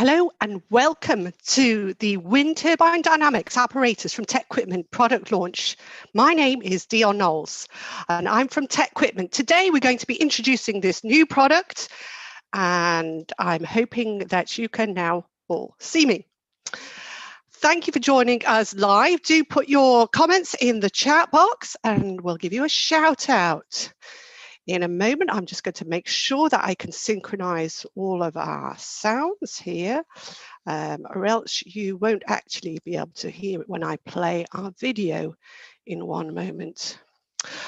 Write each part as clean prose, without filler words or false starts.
Hello and welcome to the Wind Turbine Dynamics Apparatus from TecQuipment product launch. My name is Dion Knowles and I'm from TecQuipment. Today we're going to be introducing this new product and I'm hoping that you can now all see me. Thank you for joining us live. Do put your comments in the chat box and we'll give you a shout out. In a moment, I'm just going to make sure that I can synchronize all of our sounds here, or else you won't actually be able to hear it when I play our video in one moment.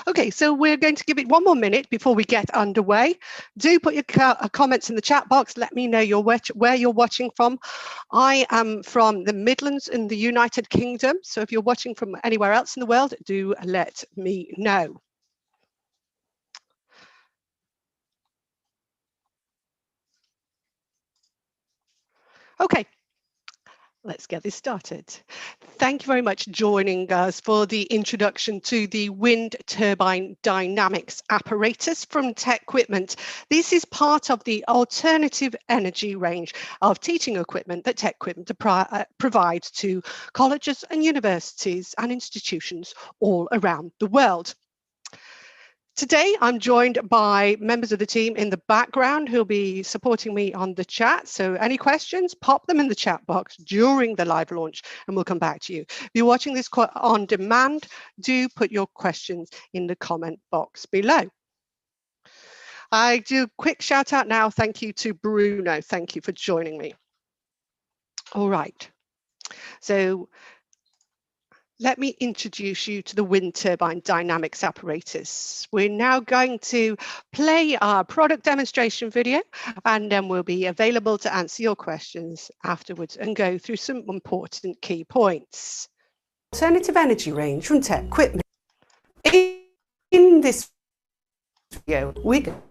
Okay, so we're going to give it one more minute before we get underway. Do put your comments in the chat box. Let me know where you're watching from. I am from the Midlands in the United Kingdom, so if you're watching from anywhere else in the world, do let me know. Okay, let's get this started. Thank you very much for joining us for the introduction to the Wind Turbine Dynamics Apparatus from TecQuipment. This is part of the alternative energy range of teaching equipment that TecQuipment provides to colleges and universities and institutions all around the world. Today, I'm joined by members of the team in the background who'll be supporting me on the chat. So any questions, pop them in the chat box during the live launch and we'll come back to you. If you're watching this on demand, do put your questions in the comment box below. I do a quick shout out now. Thank you to Bruno. Thank you for joining me. All right. So let me introduce you to the Wind Turbine Dynamics Apparatus. We're now going to play our product demonstration video and then we'll be available to answer your questions afterwards and go through some important key points. Alternative energy range from TecQuipment. In this video, we're going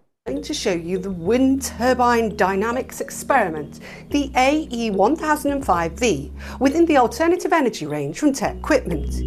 to show you the Wind Turbine Dynamics experiment, the AE1005V, within the alternative energy range from TecQuipment.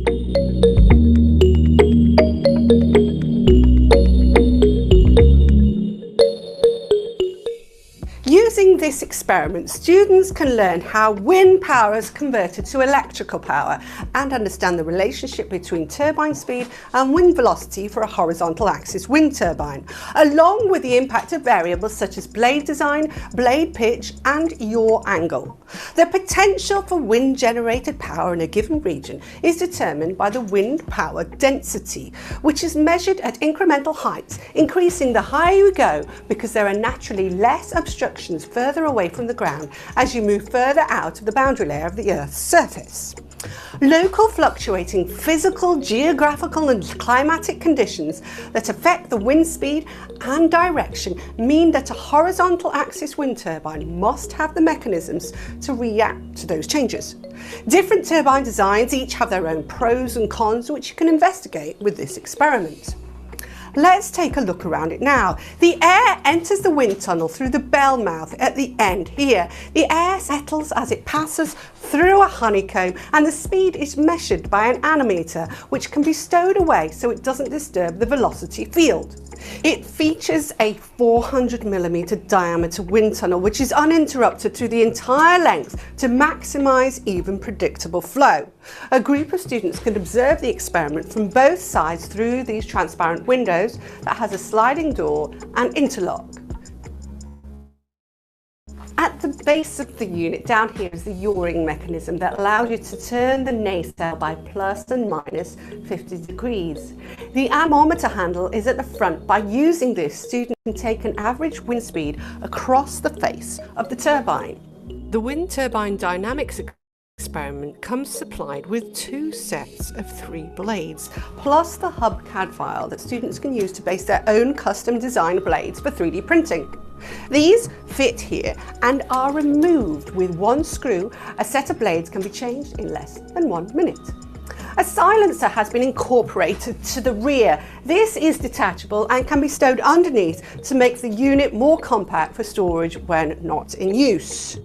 Using this experiment, students can learn how wind power is converted to electrical power and understand the relationship between turbine speed and wind velocity for a horizontal axis wind turbine, along with the impact of variables such as blade design, blade pitch, and yaw angle. The potential for wind-generated power in a given region is determined by the wind power density, which is measured at incremental heights, increasing the higher you go because there are naturally less obstructions further away from the ground as you move further out of the boundary layer of the Earth's surface. Local fluctuating physical, geographical and climatic conditions that affect the wind speed and direction mean that a horizontal axis wind turbine must have the mechanisms to react to those changes. Different turbine designs each have their own pros and cons which you can investigate with this experiment. Let's take a look around it now. The air enters the wind tunnel through the bell mouth at the end here. The air settles as it passes through a honeycomb and the speed is measured by an anemometer, which can be stowed away so it doesn't disturb the velocity field. It features a 400mm diameter wind tunnel which is uninterrupted through the entire length to maximise even predictable flow. A group of students can observe the experiment from both sides through these transparent windows that has a sliding door and interlock. At the base of the unit down here is the yawing mechanism that allows you to turn the nacelle by plus and minus 50 degrees. The anemometer handle is at the front. By using this, students can take an average wind speed across the face of the turbine. The Wind Turbine Dynamics experiment comes supplied with 2 sets of 3 blades, plus the hub CAD file that students can use to base their own custom designed blades for 3D printing. These fit here and are removed with 1 screw. A set of blades can be changed in less than 1 minute. A silencer has been incorporated to the rear. This is detachable and can be stowed underneath to make the unit more compact for storage when not in use.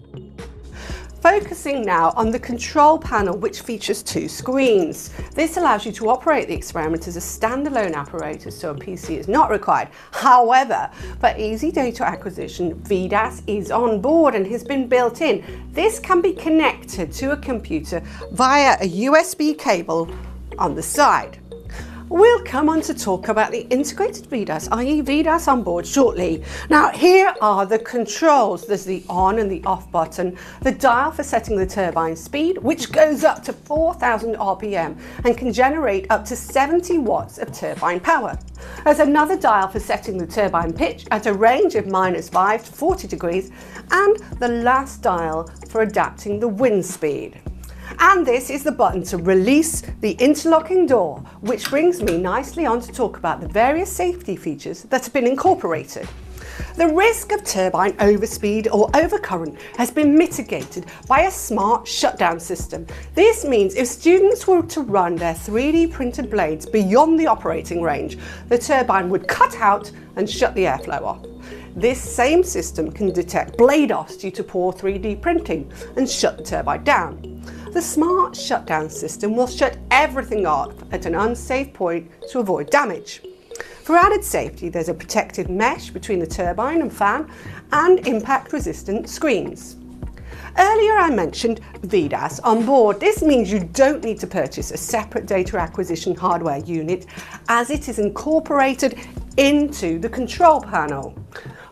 Focusing now on the control panel, which features two screens. This allows you to operate the experiment as a standalone apparatus, so a PC is not required. However, for easy data acquisition, VDAS is on board and has been built in. This can be connected to a computer via a USB cable on the side. We'll come on to talk about the integrated VDAS, i.e. VDAS Onboard, shortly. Now, here are the controls. There's the on and the off button, the dial for setting the turbine speed, which goes up to 4,000 RPM and can generate up to 70 watts of turbine power. There's another dial for setting the turbine pitch at a range of -5 to 40 degrees, and the last dial for adapting the wind speed. And this is the button to release the interlocking door, which brings me nicely on to talk about the various safety features that have been incorporated. The risk of turbine overspeed or overcurrent has been mitigated by a smart shutdown system. This means if students were to run their 3D printed blades beyond the operating range, the turbine would cut out and shut the airflow off. This same system can detect blade offs due to poor 3D printing and shut the turbine down. The smart shutdown system will shut everything off at an unsafe point to avoid damage. For added safety, there's a protective mesh between the turbine and fan and impact-resistant screens. Earlier I mentioned VDAS Onboard. This means you don't need to purchase a separate data acquisition hardware unit, as it is incorporated into the control panel.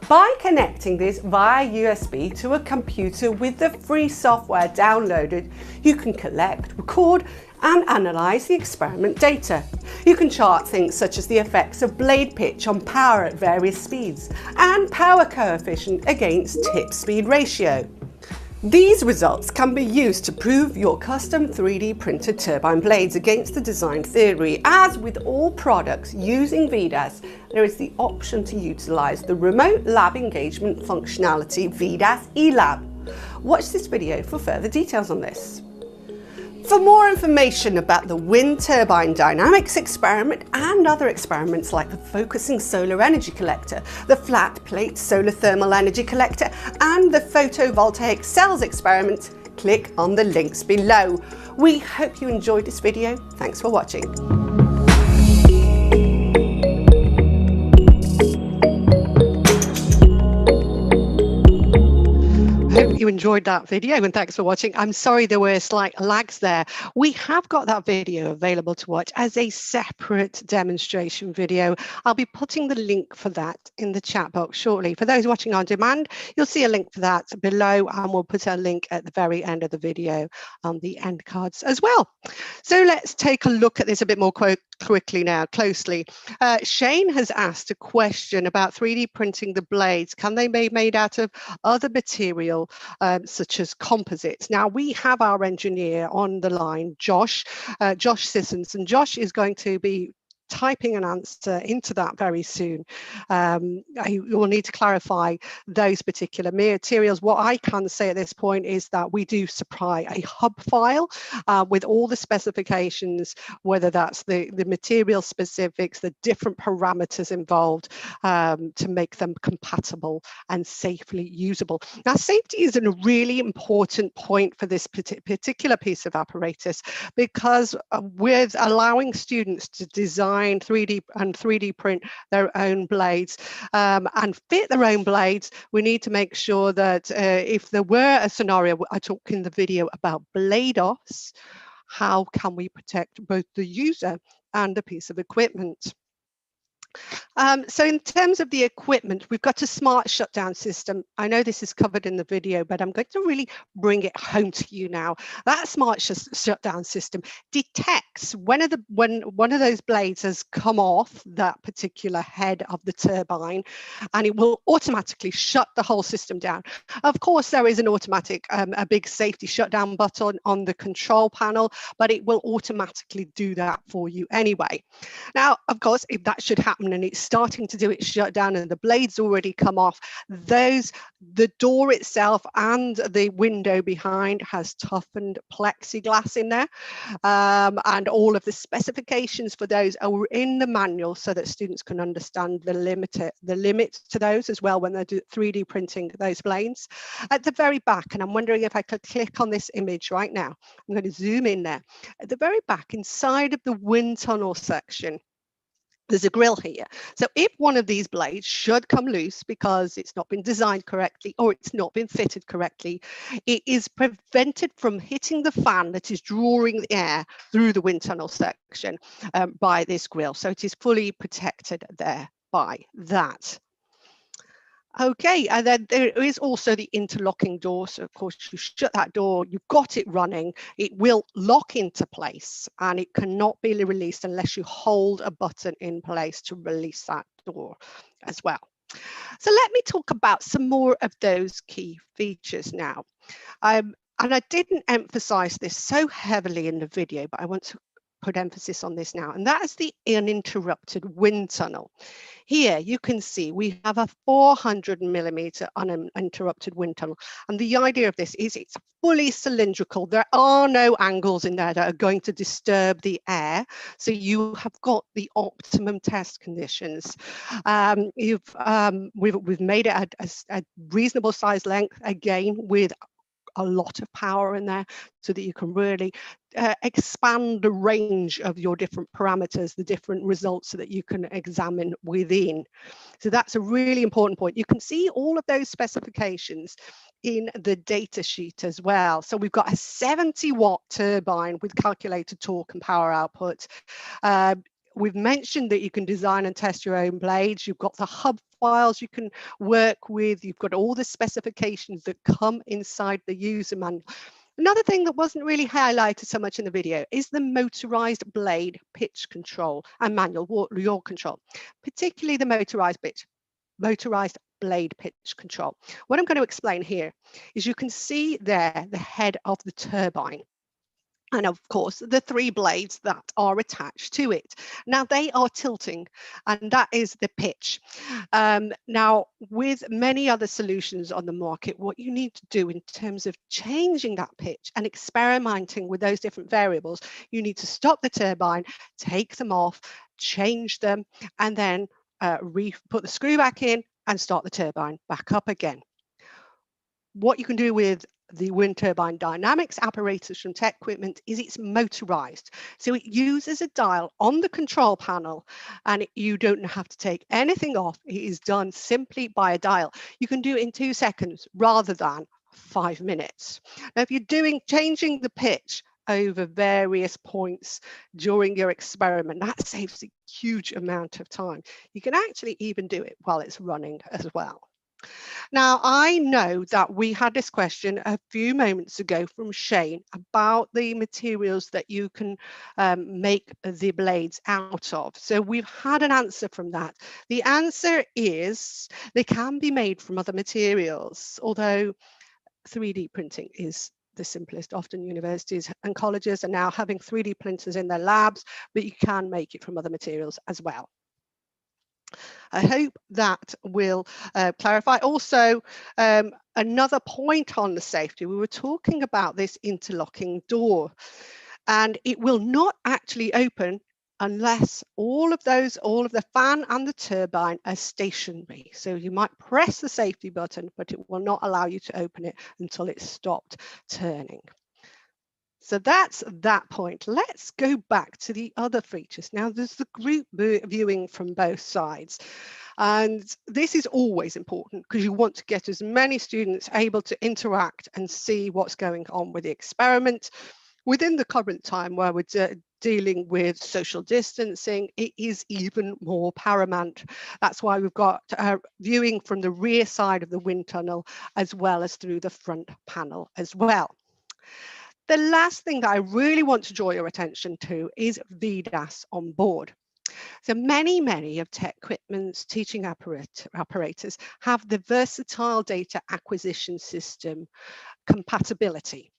By connecting this via USB to a computer with the free software downloaded, you can collect, record and analyse the experiment data. You can chart things such as the effects of blade pitch on power at various speeds and power coefficient against tip speed ratio. These results can be used to prove your custom 3D printed turbine blades against the design theory. As with all products using VDAS, there is the option to utilise the remote lab engagement functionality VDAS eLab. Watch this video for further details on this. For more information about the wind turbine dynamics experiment and other experiments like the focusing solar energy collector, the flat plate solar thermal energy collector and the photovoltaic cells experiment, click on the links below. We hope you enjoyed this video. Thanks for watching. You enjoyed that video and thanks for watching. I'm sorry there were slight lags there. We have got that video available to watch as a separate demonstration video. I'll be putting the link for that in the chat box shortly. For those watching on demand, you'll see a link for that below, and we'll put a link at the very end of the video on the end cards as well. So let's take a look at this a bit more quickly now, closely. Shane has asked a question about 3D printing the blades. Can they be made out of other material such as composites? Now we have our engineer on the line, Josh Sissons, and Josh is going to be typing an answer into that very soon. You will need to clarify those particular materials. What I can say at this point is that we do supply a hub file with all the specifications, whether that's the material specifics, the different parameters involved to make them compatible and safely usable. Now, safety is a really important point for this particular piece of apparatus, because with allowing students to design 3D print their own blades and fit their own blades, we need to make sure that if there were a scenario, I talk in the video about blade offs, how can we protect both the user and the piece of equipment? So in terms of the equipment, we've got a smart shutdown system. I know this is covered in the video, but I'm going to really bring it home to you now. That smart shutdown system detects when one of those blades has come off that particular head of the turbine, and it will automatically shut the whole system down. Of course, there is an automatic, a big safety shutdown button on the control panel, but it will automatically do that for you anyway. Now, of course, if that should happen happened and it's starting to do its shutdown and the blade's already come off, the door itself and the window behind has toughened plexiglass in there, and all of the specifications for those are in the manual so that students can understand the limit to those as well when they're 3D printing those blades. At the very back, and I'm wondering if I could click on this image right now, I'm going to zoom in there. At the very back, inside of the wind tunnel section, there's a grill here. So if one of these blades should come loose because it's not been designed correctly or it's not been fitted correctly, it is prevented from hitting the fan that is drawing the air through the wind tunnel section by this grill. So it is fully protected there by that. Okay, and then there is also the interlocking door. So of course you shut that door, you've got it running, it will lock into place and it cannot be released unless you hold a button in place to release that door as well. So let me talk about some more of those key features now. And I didn't emphasize this so heavily in the video, but I want to put emphasis on this now, and that is the uninterrupted wind tunnel. Here you can see we have a 400mm uninterrupted wind tunnel, and the idea of this is it's fully cylindrical. There are no angles in there that are going to disturb the air, so you have got the optimum test conditions. We've made it a reasonable size length, again with a lot of power in there so that you can really expand the range of your different parameters, the different results so that you can examine within. So that's a really important point. You can see all of those specifications in the data sheet as well. So we've got a 70-watt turbine with calculated torque and power output. We've mentioned that you can design and test your own blades. You've got the hub files you can work with. You've got all the specifications that come inside the user manual. Another thing that wasn't really highlighted so much in the video is the motorized blade pitch control and manual yaw control, particularly the motorized blade pitch control. What I'm going to explain here is you can see there the head of the turbine. And of course, the 3 blades that are attached to it. Now they are tilting, and that is the pitch. Now, with many other solutions on the market, what you need to do in terms of changing that pitch and experimenting with those different variables, you need to stop the turbine, take them off, change them, and then put the screw back in and start the turbine back up again. What you can do with the wind turbine dynamics apparatus from TecQuipment is it's motorized. So it uses a dial on the control panel and you don't have to take anything off. It is done simply by a dial. You can do it in 2 seconds rather than 5 minutes. Now, if you're changing the pitch over various points during your experiment, that saves a huge amount of time. You can actually even do it while it's running as well. Now, I know that we had this question a few moments ago from Shane about the materials that you can make the blades out of. So we've had an answer from that. The answer is they can be made from other materials, although 3D printing is the simplest. Often universities and colleges are now having 3D printers in their labs, but you can make it from other materials as well. I hope that will clarify. Also, another point on the safety, we were talking about this interlocking door, and it will not actually open unless all of the fan and the turbine are stationary. So you might press the safety button, but it will not allow you to open it until it's stopped turning. So that's that point. Let's go back to the other features. Now there's the group viewing from both sides. And this is always important because you want to get as many students able to interact and see what's going on with the experiment. Within the current time where we're dealing with social distancing, it is even more paramount. That's why we've got viewing from the rear side of the wind tunnel as well as through the front panel as well. The last thing that I really want to draw your attention to is VDAS Onboard. So many of TecQuipment's teaching apparatus have the versatile data acquisition system compatibility.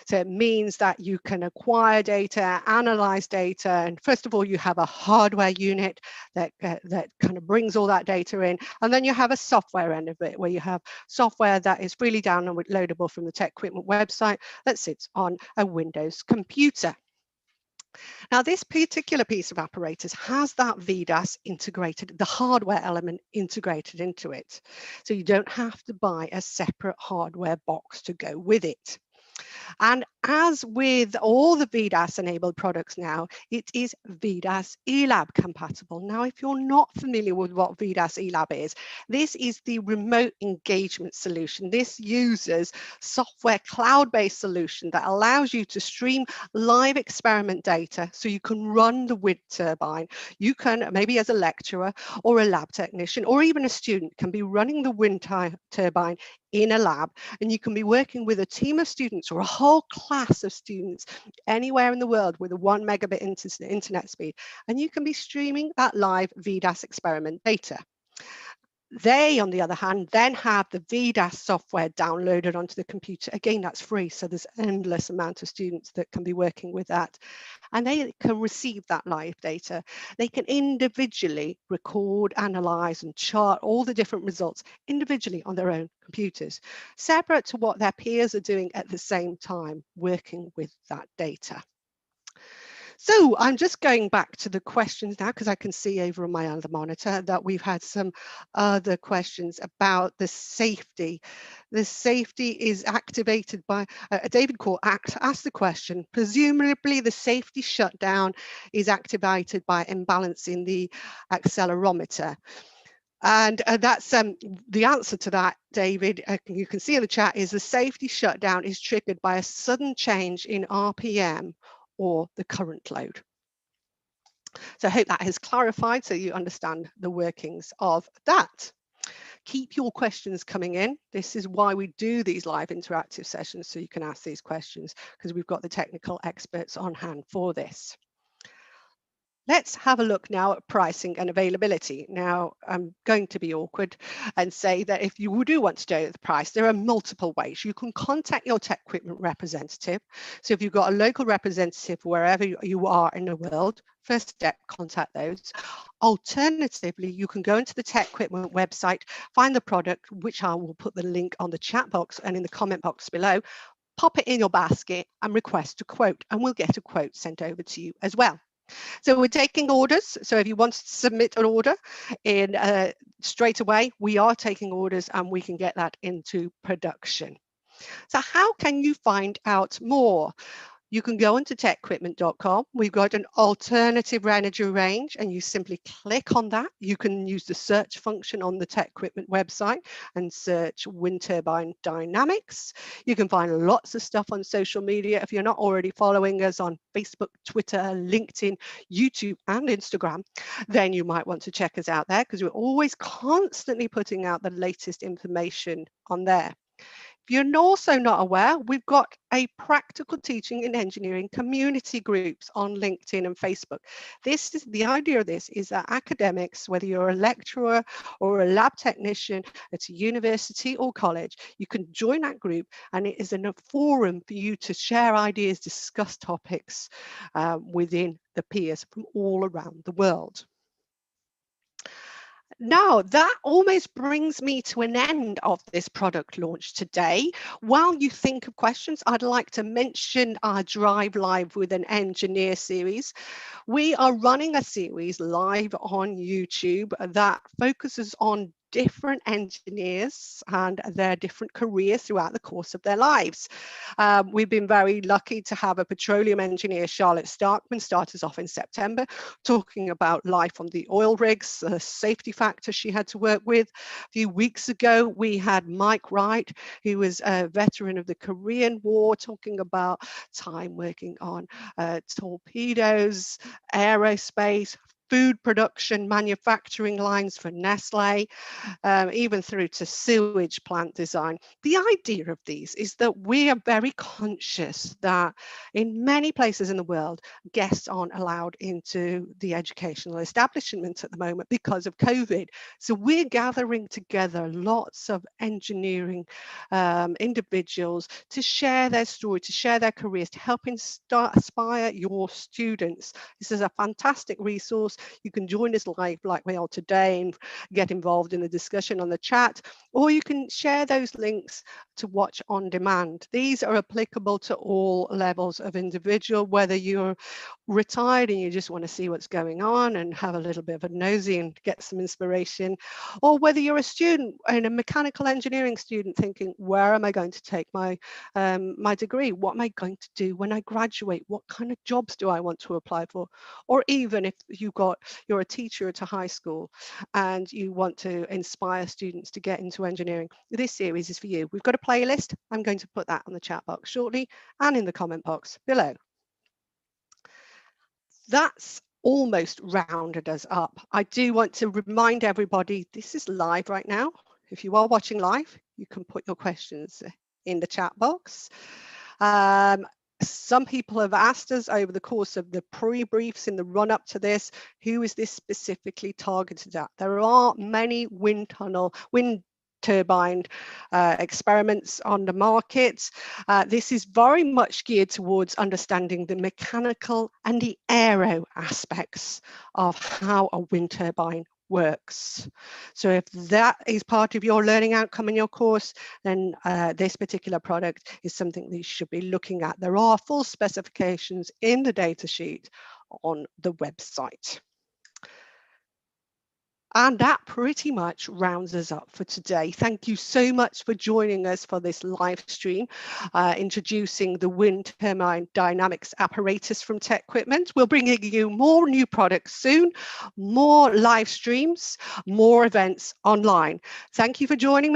So it means that you can acquire data, analyze data, and first of all, you have a hardware unit that kind of brings all that data in, and then you have a software end of it where you have software that is freely downloadable from the TecQuipment website that sits on a Windows computer. Now, this particular piece of apparatus has that VDAS integrated, the hardware element integrated into it. So you don't have to buy a separate hardware box to go with it. And as with all the VDAS enabled products now, it is VDAS eLab compatible. Now, if you're not familiar with what VDAS eLab is, this is the remote engagement solution. This uses software cloud-based solution that allows you to stream live experiment data so you can run the wind turbine. You can, maybe as a lecturer or a lab technician or even a student, can be running the wind turbine in a lab, and you can be working with a team of students or a whole class of students anywhere in the world with a 1 megabit internet speed, and you can be streaming that live VDAS experiment data. They, on the other hand, then have the VDAS software downloaded onto the computer. Again, that's free, so there's endless amount of students that can be working with that. And they can receive that live data. They can individually record, analyze, and chart all the different results individually on their own computers, separate to what their peers are doing at the same time, working with that data. So I'm just going back to the questions now because I can see over on my other monitor that we've had some other questions about the safety. The safety is activated by, David Court asked the question, presumably the safety shutdown is activated by imbalance in the accelerometer. And that's the answer to that, David, you can see in the chat, is the safety shutdown is triggered by a sudden change in RPM or the current load. So I hope that has clarified so you understand the workings of that. Keep your questions coming in. This is why we do these live interactive sessions, so you can ask these questions because we've got the technical experts on hand for this. Let's have a look now at pricing and availability. Now, I'm going to be awkward and say that if you do want to know the price, there are multiple ways. You can contact your TecQuipment representative. So if you've got a local representative wherever you are in the world, first step, contact those. Alternatively, you can go into the TecQuipment website, find the product, which I will put the link on the chat box and in the comment box below, pop it in your basket and request a quote, and we'll get a quote sent over to you as well. So we're taking orders. So if you want to submit an order in straight away, we are taking orders and we can get that into production. So how can you find out more? You can go into TecQuipment.com. We've got an alternative energy range and you simply click on that. You can use the search function on the TecQuipment website and search wind turbine dynamics. You can find lots of stuff on social media. If you're not already following us on Facebook, Twitter, LinkedIn, YouTube, and Instagram, then you might want to check us out there because we're always constantly putting out the latest information on there. If you're also not aware, we've got a practical teaching and engineering community groups on LinkedIn and Facebook. This is the idea of this is that academics, whether you're a lecturer or a lab technician at a university or college, you can join that group and it is a forum for you to share ideas, discuss topics within the peers from all around the world. Now, that almost brings me to an end of this product launch today. While you think of questions, I'd like to mention our Drive Live with an Engineer series. We are running a series live on YouTube that focuses on different engineers and their different careers throughout the course of their lives. We've been very lucky to have a petroleum engineer, Charlotte Starkman, start us off in September, talking about life on the oil rigs, the safety factors she had to work with. A few weeks ago, we had Mike Wright, who was a veteran of the Korean War, talking about time working on torpedoes, aerospace, food production, manufacturing lines for Nestle, even through to sewage plant design. The idea of these is that we are very conscious that in many places in the world, guests aren't allowed into the educational establishment at the moment because of COVID. So we're gathering together lots of engineering individuals to share their story, to share their careers, to help inspire your students. This is a fantastic resource. You can join us live like we are today and get involved in the discussion on the chat, or you can share those links to watch on demand. These are applicable to all levels of individual, whether you're retired and you just want to see what's going on and have a little bit of a nosy and get some inspiration, or whether you're a student and a mechanical engineering student thinking, where am I going to take my my degree? What am I going to do when I graduate? What kind of jobs do I want to apply for? Or even if you're a teacher at a high school and you want to inspire students to get into engineering, this series is for you. We've got a playlist. I'm going to put that on the chat box shortly and in the comment box below. That's almost rounded us up. I do want to remind everybody, this is live right now. If you are watching live, you can put your questions in the chat box. Some people have asked us over the course of the pre-briefs in the run-up to this, who is this specifically targeted at? There are many wind turbine experiments on the market. This is very much geared towards understanding the mechanical and the aero aspects of how a wind turbine works. So if that is part of your learning outcome in your course, then this particular product is something that you should be looking at. There are full specifications in the datasheet on the website. And that pretty much rounds us up for today. Thank you so much for joining us for this live stream, introducing the wind turbine dynamics apparatus from TecQuipment. We'll bring you more new products soon, more live streams, more events online. Thank you for joining me.